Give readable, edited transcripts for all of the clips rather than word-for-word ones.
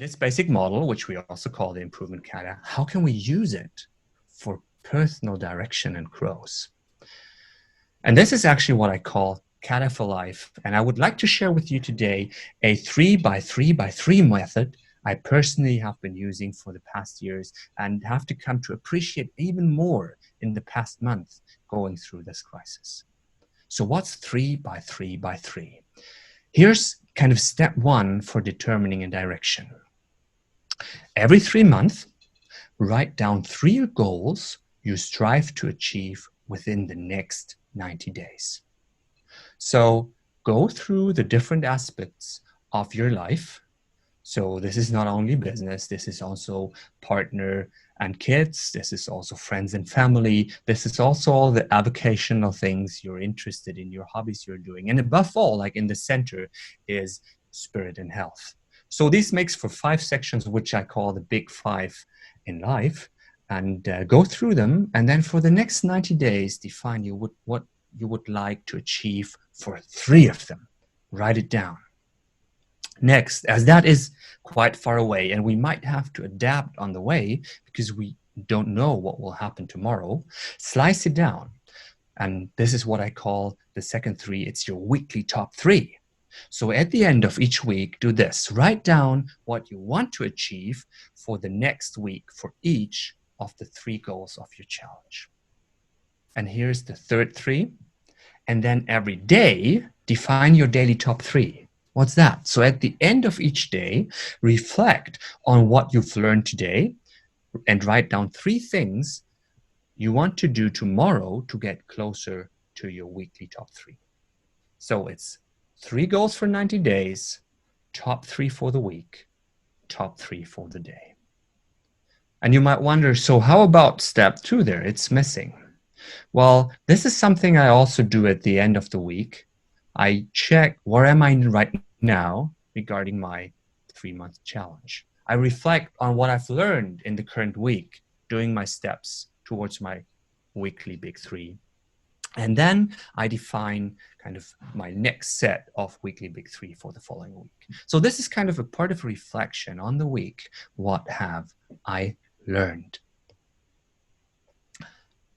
This basic model, which we also call the improvement kata, how can we use it for personal direction and growth? And this is actually what I call kata for life. And I would like to share with you today a 3x3x3 method I personally have been using for the past years and have to come to appreciate even more in the past month going through this crisis. So what's 3x3x3? Here's kind of step one for determining a direction. Every 3 months, write down 3 goals you strive to achieve within the next 90 days. So go through the different aspects of your life. So this is not only business, this is also partner and kids, this is also friends and family, this is also all the avocational things you're interested in, your hobbies you're doing. And above all, like in the center, is spirit and health. So this makes for 5 sections, which I call the big 5 in life, and go through them. And then for the next 90 days, define what you would like to achieve for 3 of them. Write it down. Next, as that is quite far away and we might have to adapt on the way because we don't know what will happen tomorrow, slice it down. And this is what I call the second 3. It's your weekly top 3. So at the end of each week, do this. Write down what you want to achieve for the next week for each of the 3 goals of your challenge. And here's the third 3. And then every day, define your daily top 3. What's that? So at the end of each day, reflect on what you've learned today and write down 3 things you want to do tomorrow to get closer to your weekly top 3. So it's 3 goals for 90 days, top 3 for the week, top 3 for the day. And you might wonder, so how about step 2 there? It's missing. Well, this is something I also do at the end of the week. I check where am I right now regarding my 3-month challenge. I reflect on what I've learned in the current week, doing my steps towards my weekly big 3. And then I define kind of my next set of weekly big 3 for the following week. So this is kind of a part of reflection on the week. What have I learned?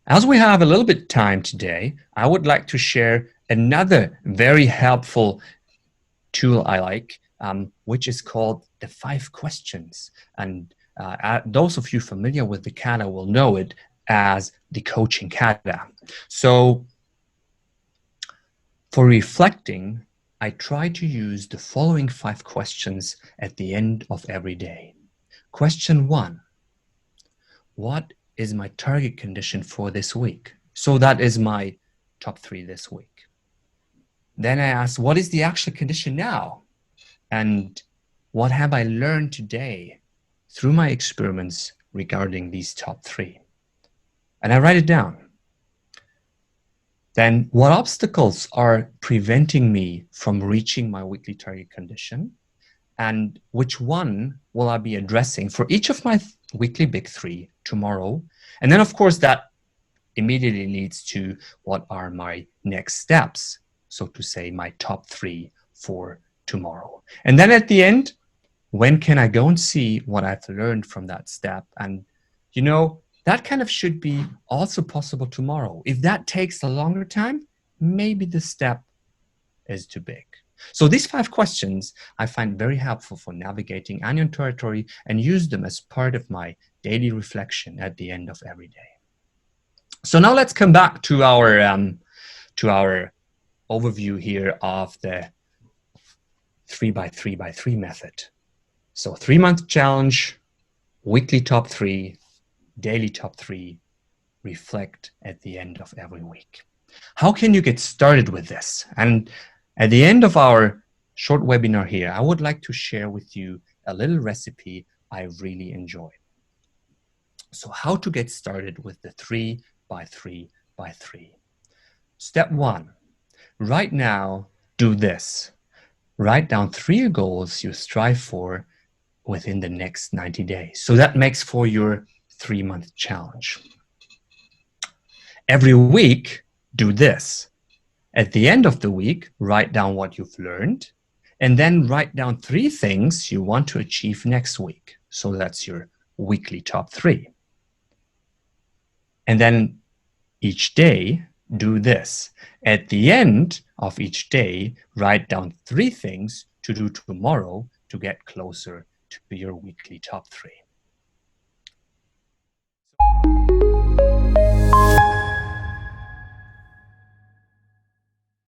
As we have a little bit of time today, I would like to share another very helpful tool I like, which is called the 5 questions. And those of you familiar with the Kata will know it as the coaching Kata. So for reflecting, I try to use the following 5 questions at the end of every day. Question 1, what is my target condition for this week? So that is my top 3 this week. Then I ask, what is the actual condition now? And what have I learned today through my experiments regarding these top 3? And I write it down. Then what obstacles are preventing me from reaching my weekly target condition? And which one will I be addressing for each of my weekly big 3 tomorrow? And then of course that immediately leads to what are my next steps, so to say, my top 3 for tomorrow. And then at the end, when can I go and see what I've learned from that step? And you know, that kind of should be also possible tomorrow. If that takes a longer time, maybe the step is too big. So these 5 questions I find very helpful for navigating unknown territory and use them as part of my daily reflection at the end of every day. So now let's come back to our overview here of the 3x3x3 method. So 3-month challenge, weekly top 3, daily top 3, reflect at the end of every week. How can you get started with this? And at the end of our short webinar here, I would like to share with you a little recipe I really enjoy. So how to get started with the 3x3x3. Step 1, right now, do this. Write down 3 goals you strive for within the next 90 days. So that makes for your 3-month challenge. Every week, do this. At the end of the week, write down what you've learned And then write down 3 things you want to achieve next week. So that's your weekly top 3. And then each day, do this. At the end of each day, write down 3 things to do tomorrow to get closer to your weekly top 3.